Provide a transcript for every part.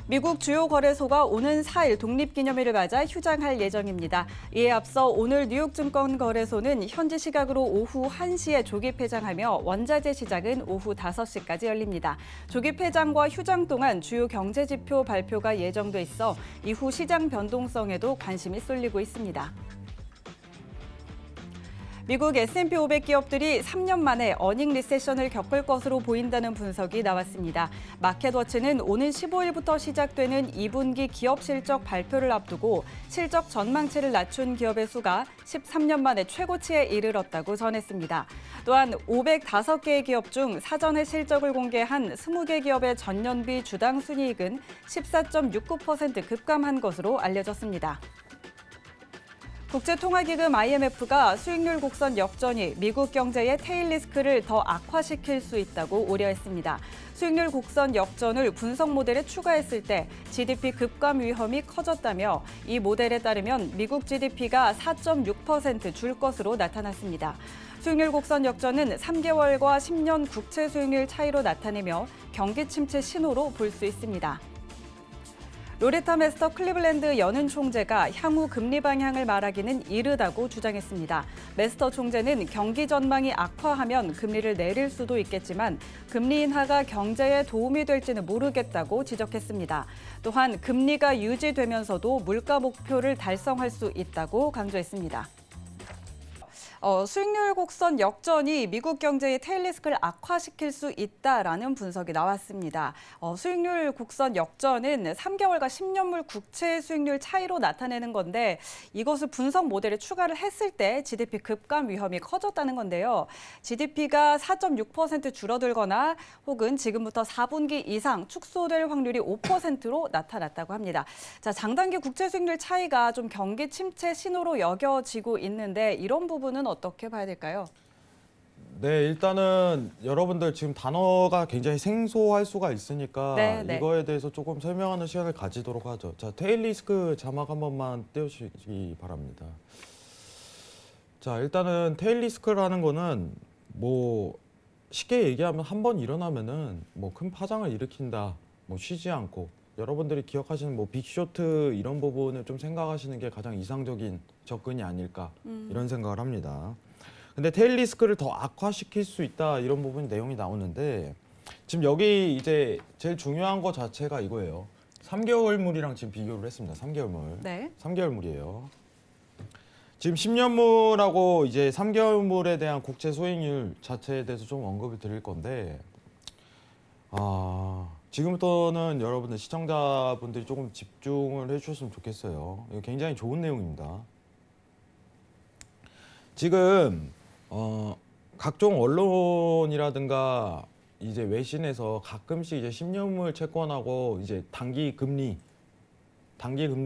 미국 주요 거래소가 오는 4일 독립기념일을 맞아 휴장할 예정입니다. 이에 앞서 오늘 뉴욕증권거래소는 현지 시각으로 오후 1시에 조기 폐장하며 원자재 시장은 오후 5시까지 열립니다. 조기 폐장과 휴장 동안 주요 경제지표 발표가 예정돼 있어 이후 시장 변동성에도 관심이 쏠리고 있습니다. 미국 S&P 500 기업들이 3년 만에 어닝 리세션을 겪을 것으로 보인다는 분석이 나왔습니다. 마켓워치는 오는 15일부터 시작되는 2분기 기업 실적 발표를 앞두고 실적 전망치를 낮춘 기업의 수가 13년 만에 최고치에 이르렀다고 전했습니다. 또한 505개의 기업 중 사전에 실적을 공개한 20개 기업의 전년비 주당 순이익은 14.69% 급감한 것으로 알려졌습니다. 국제통화기금 IMF가 수익률 곡선 역전이 미국 경제의 테일 리스크를 더 악화시킬 수 있다고 우려했습니다. 수익률 곡선 역전을 분석 모델에 추가했을 때 GDP 급감 위험이 커졌다며 이 모델에 따르면 미국 GDP가 4.6% 줄 것으로 나타났습니다. 수익률 곡선 역전은 3개월과 10년 국채 수익률 차이로 나타내며 경기 침체 신호로 볼 수 있습니다. 로레타 메스터 클리블랜드 연은 총재가 향후 금리 방향을 말하기는 이르다고 주장했습니다. 메스터 총재는 경기 전망이 악화하면 금리를 내릴 수도 있겠지만 금리 인하가 경제에 도움이 될지는 모르겠다고 지적했습니다. 또한 금리가 유지되면서도 물가 목표를 달성할 수 있다고 강조했습니다. 수익률 곡선 역전이 미국 경제의 테일 리스크를 악화시킬 수 있다라는 분석이 나왔습니다. 수익률 곡선 역전은 3개월과 10년물 국채 수익률 차이로 나타내는 건데 이것을 분석 모델에 추가를 했을 때 GDP 급감 위험이 커졌다는 건데요. GDP가 4.6% 줄어들거나 혹은 지금부터 4분기 이상 축소될 확률이 5%로 나타났다고 합니다. 자, 장단기 국채 수익률 차이가 좀 경기 침체 신호로 여겨지고 있는데 이런 부분은 어떻게 봐야 될까요? 네, 일단은 여러분들 지금 단어가 굉장히 생소할 수가 있으니까 네. 이거에 대해서 조금 설명하는 시간을 가지도록 하죠. 자, 테일 리스크 자막 한 번만 띄워주시기 바랍니다. 자, 일단은 테일 리스크라는 거는 뭐 쉽게 얘기하면 한 번 일어나면은 뭐 큰 파장을 일으킨다, 뭐 쉬지 않고 여러분들이 기억하시는 뭐 빅쇼트 이런 부분을 좀 생각하시는 게 가장 이상적인 접근이 아닐까 이런 생각을 합니다. 근데 테일 리스크를 더 악화시킬 수 있다 이런 부분 내용이 나오는데 지금 여기 이제 제일 중요한 거 자체가 이거예요. 3개월물이랑 지금 비교를 했습니다. 3개월물. 네. 3개월물이에요. 지금 10년물하고 이제 3개월물에 대한 국채 수익률 자체에 대해서 좀 언급을 드릴 건데 지금부터는 여러분들 시청자분들이 조금 집중을 해주셨으면 좋겠어요. 이거 굉장히 좋은 내용입니다. 지금 각종 언론이라든가 이제 외신에서 가끔씩 이제 10년물 채권하고 이제 단기 금리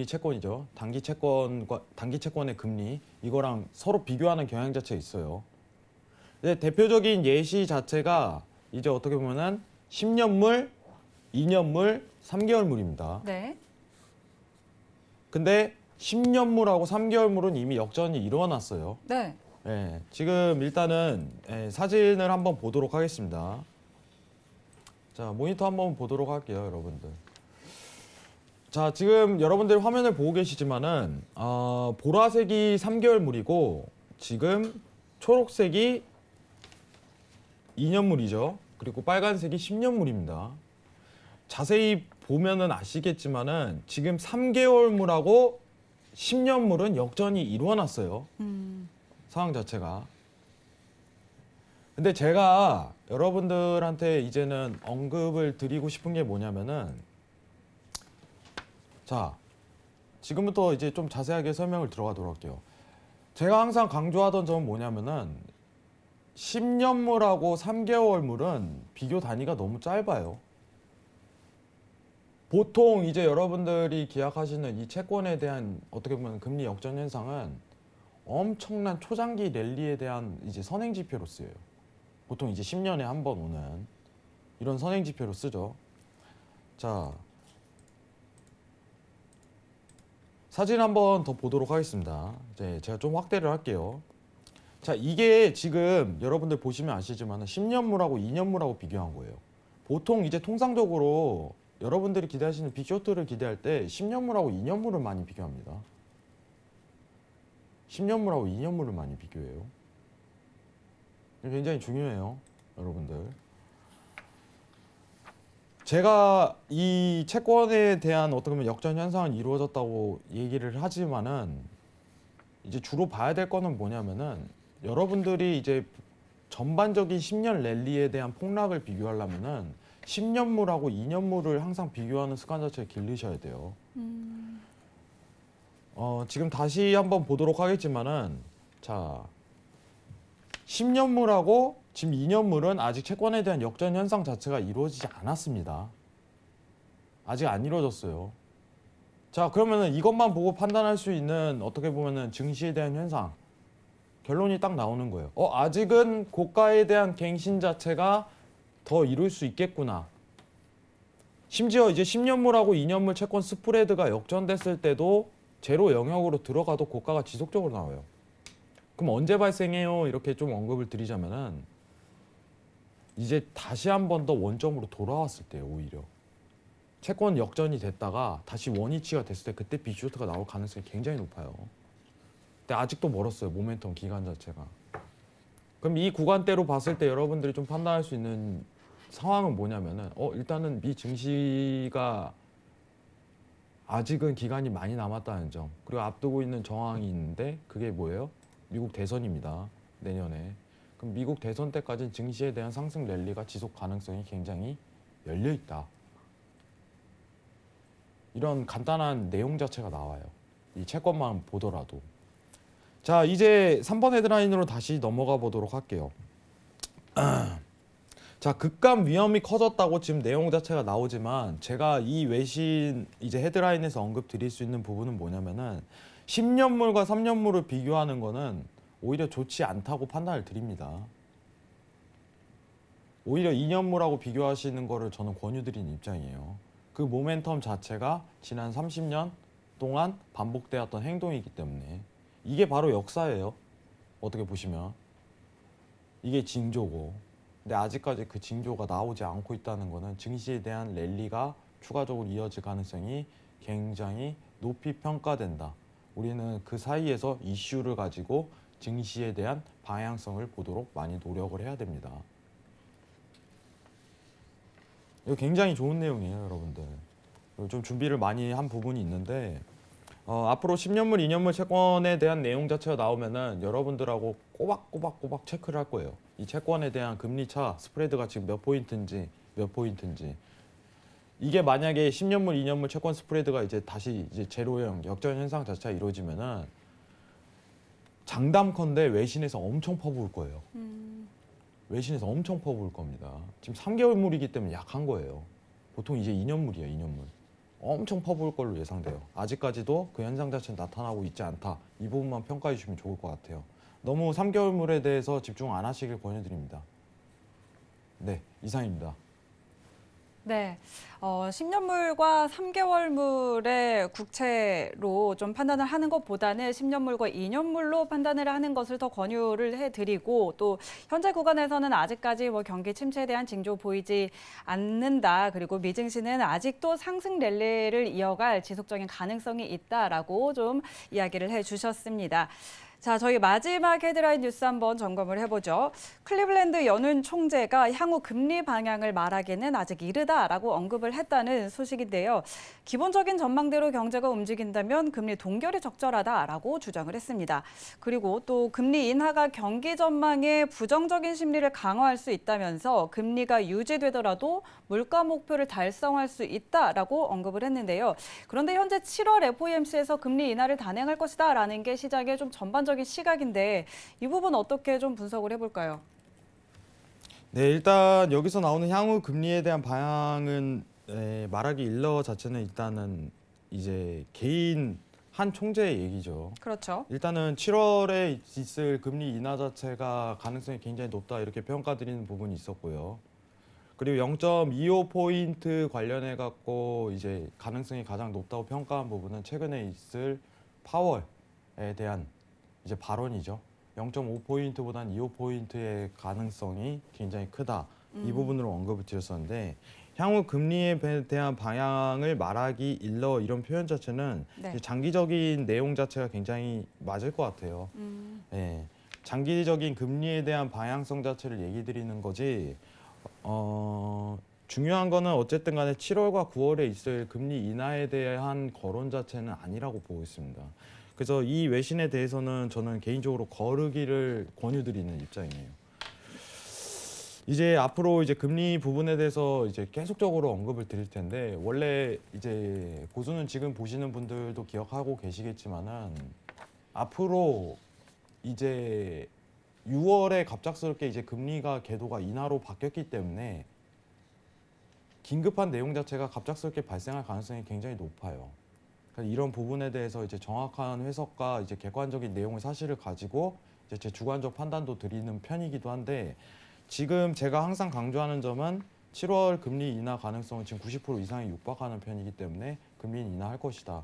채권이죠. 단기 채권의 금리 이거랑 서로 비교하는 경향 자체가 있어요. 근데 대표적인 예시 자체가 이제 어떻게 보면은 10년물, 2년물, 3개월물입니다. 네. 근데 10년물하고 3개월물은 이미 역전이 일어났어요. 네. 네, 지금 일단은 사진을 한번 보도록 하겠습니다. 자, 모니터 한번 보도록 할게요, 여러분들. 자, 지금 여러분들 화면을 보고 계시지만은 보라색이 3개월물이고 지금 초록색이 2년물이죠. 그리고 빨간색이 10년물입니다. 자세히 보면은 아시겠지만은 지금 3개월물하고 10년물은 역전이 이루어났어요. 상황 자체가. 근데 제가 여러분들한테 이제는 언급을 드리고 싶은 게 뭐냐면은 자, 지금부터 이제 좀 자세하게 설명을 들어가도록 할게요. 제가 항상 강조하던 점은 뭐냐면은 10년물하고 3개월물은 비교 단위가 너무 짧아요. 보통 이제 여러분들이 기약하시는 이 채권에 대한 어떻게 보면 금리 역전 현상은 엄청난 초장기 랠리에 대한 이제 선행 지표로 쓰여요. 보통 이제 10년에 한 번 오는 이런 선행 지표로 쓰죠. 자, 사진 한번 더 보도록 하겠습니다. 이제 제가 좀 확대를 할게요. 자, 이게 지금 여러분들 보시면 아시지만 10년물하고 2년물하고 비교한 거예요. 보통 이제 통상적으로 여러분들이 기대하시는 빅쇼트를 기대할 때 10년물하고 2년물을 많이 비교합니다. 10년물하고 2년물을 많이 비교해요. 굉장히 중요해요, 여러분들. 제가 이 채권에 대한 어떻게 보면 역전 현상은 이루어졌다고 얘기를 하지만은 이제 주로 봐야 될 거는 뭐냐면은 여러분들이 이제 전반적인 10년 랠리에 대한 폭락을 비교하려면은 10년물하고 2년물을 항상 비교하는 습관 자체를 기르셔야 돼요. 지금 다시 한번 보도록 하겠지만은 자 10년물하고 지금 2년물은 아직 채권에 대한 역전 현상 자체가 이루어지지 않았습니다. 아직 안 이루어졌어요. 자, 그러면은 이것만 보고 판단할 수 있는 어떻게 보면은 증시에 대한 현상 결론이 딱 나오는 거예요. 아직은 고가에 대한 갱신 자체가 더 이룰 수 있겠구나. 심지어 이제 10년물하고 2년물 채권 스프레드가 역전됐을 때도 제로 영역으로 들어가도 고가가 지속적으로 나와요. 그럼 언제 발생해요? 이렇게 좀 언급을 드리자면은 이제 다시 한 번 더 원점으로 돌아왔을 때요, 오히려. 채권 역전이 됐다가 다시 원위치가 됐을 때 그때 빅쇼트가 나올 가능성이 굉장히 높아요. 근데 아직도 멀었어요, 모멘텀 기간 자체가. 그럼 이 구간대로 봤을 때 여러분들이 좀 판단할 수 있는 상황은 뭐냐면은 일단은 미 증시가 아직은 기간이 많이 남았다는 점, 그리고 앞두고 있는 정황이 있는데 그게 뭐예요? 미국 대선입니다, 내년에. 그럼 미국 대선 때까지는 증시에 대한 상승 랠리가 지속 가능성이 굉장히 열려 있다. 이런 간단한 내용 자체가 나와요, 이 채권만 보더라도. 자, 이제 3번 헤드라인으로 다시 넘어가 보도록 할게요. 자, 급감 위험이 커졌다고 지금 내용 자체가 나오지만 제가 이 외신 이제 헤드라인에서 언급 드릴 수 있는 부분은 뭐냐면은 10년물과 3년물을 비교하는 거는 오히려 좋지 않다고 판단을 드립니다. 오히려 2년물하고 비교하시는 거를 저는 권유드리는 입장이에요. 그 모멘텀 자체가 지난 30년 동안 반복되었던 행동이기 때문에 이게 바로 역사예요. 어떻게 보시면 이게 징조고, 근데 아직까지 그 징조가 나오지 않고 있다는 거는 증시에 대한 랠리가 추가적으로 이어질 가능성이 굉장히 높이 평가된다. 우리는 그 사이에서 이슈를 가지고 증시에 대한 방향성을 보도록 많이 노력을 해야 됩니다. 이거 굉장히 좋은 내용이에요, 여러분들. 좀 준비를 많이 한 부분이 있는데 앞으로 10년물, 2년물 채권에 대한 내용 자체가 나오면은 여러분들하고 꼬박꼬박 체크를 할 거예요. 이 채권에 대한 금리 차, 스프레드가 지금 몇 포인트인지 이게 만약에 10년물, 2년물 채권 스프레드가 이제 다시 이제 제로형 역전 현상 자체가 이루어지면은 장담컨대 외신에서 엄청 퍼부을 거예요. 외신에서 엄청 퍼부을 겁니다. 지금 3개월물이기 때문에 약한 거예요. 보통 이제 2년물이에요, 2년물. 엄청 퍼부을 걸로 예상돼요. 아직까지도 그 현상 자체는 나타나고 있지 않다. 이 부분만 평가해 주시면 좋을 것 같아요. 너무 3개월물에 대해서 집중 안 하시길 권유드립니다. 네, 이상입니다. 네, 10년물과 3개월물의 국채로 좀 판단을 하는 것보다는 10년물과 2년물로 판단을 하는 것을 더 권유를 해드리고, 또 현재 구간에서는 아직까지 경기 침체에 대한 징조 보이지 않는다. 그리고 미증시는 아직도 상승 랠리를 이어갈 지속적인 가능성이 있다라고 좀 이야기를 해주셨습니다. 자, 저희 마지막 헤드라인 뉴스 한번 점검을 해보죠. 클리블랜드 연은 총재가 향후 금리 방향을 말하기는 아직 이르다라고 언급을 했다는 소식인데요. 기본적인 전망대로 경제가 움직인다면 금리 동결이 적절하다라고 주장을 했습니다. 그리고 또 금리 인하가 경기 전망에 부정적인 심리를 강화할 수 있다면서 금리가 유지되더라도 물가 목표를 달성할 수 있다라고 언급을 했는데요. 그런데 현재 7월 FOMC에서 금리 인하를 단행할 것이다라는 게 시장의 좀 전반적인 시각인데 이 부분 어떻게 좀 분석을 해볼까요? 네, 일단 여기서 나오는 향후 금리에 대한 방향은 말하기 일러 자체는 일단은 이제 개인 한 총재의 얘기죠. 그렇죠. 일단은 7월에 있을 금리 인하 자체가 가능성이 굉장히 높다 이렇게 평가드리는 부분이 있었고요. 그리고 0.25포인트 관련해 갖고 이제 가능성이 가장 높다고 평가한 부분은 최근에 있을 파월에 대한 이제 발언이죠. 0.5포인트보다는 25포인트의 가능성이 굉장히 크다. 이 부분으로 언급을 드렸었는데 향후 금리에 대한 방향을 말하기 일러 이런 표현 자체는 네. 이제 장기적인 내용 자체가 굉장히 맞을 것 같아요. 예, 장기적인 금리에 대한 방향성 자체를 얘기 드리는 거지. 중요한 거는 어쨌든 간에 7월과 9월에 있을 금리 인하에 대한 거론 자체는 아니라고 보고 있습니다. 그래서 이 외신에 대해서는 저는 개인적으로 거르기를 권유드리는 입장이에요. 이제 앞으로 이제 금리 부분에 대해서 이제 계속적으로 언급을 드릴 텐데, 원래 이제 고수는 지금 보시는 분들도 기억하고 계시겠지만은 앞으로 이제 6월에 갑작스럽게 이제 금리가 궤도가 인하로 바뀌었기 때문에 긴급한 내용 자체가 갑작스럽게 발생할 가능성이 굉장히 높아요. 그러니까 이런 부분에 대해서 이제 정확한 해석과 이제 객관적인 내용을 사실을 가지고 이제 제 주관적 판단도 드리는 편이기도 한데, 지금 제가 항상 강조하는 점은 7월 금리 인하 가능성은 지금 90% 이상에 육박하는 편이기 때문에 금리는 인하할 것이다.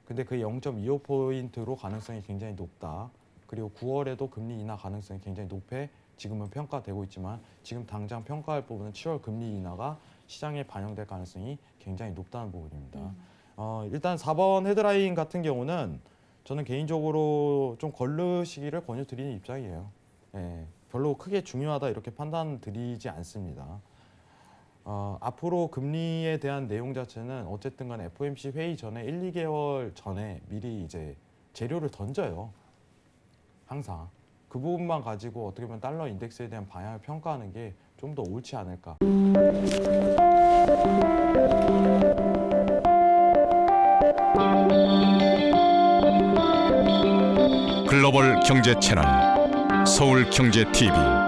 근데 그 0.25포인트로 가능성이 굉장히 높다. 그리고 9월에도 금리 인하 가능성이 굉장히 높게 지금은 평가되고 있지만, 지금 당장 평가할 부분은 7월 금리 인하가 시장에 반영될 가능성이 굉장히 높다는 부분입니다. 일단 4번 헤드라인 같은 경우는 저는 개인적으로 좀 거르시기를 권유드리는 입장이에요. 예, 별로 크게 중요하다 이렇게 판단 드리지 않습니다. 앞으로 금리에 대한 내용 자체는 어쨌든 간 FOMC 회의 전에 1, 2개월 전에 미리 이제 재료를 던져요. 항상. 그 부분만 가지고 어떻게 보면 달러 인덱스에 대한 방향을 평가하는 게 좀 더 옳지 않을까. 글로벌 경제 채널 서울경제TV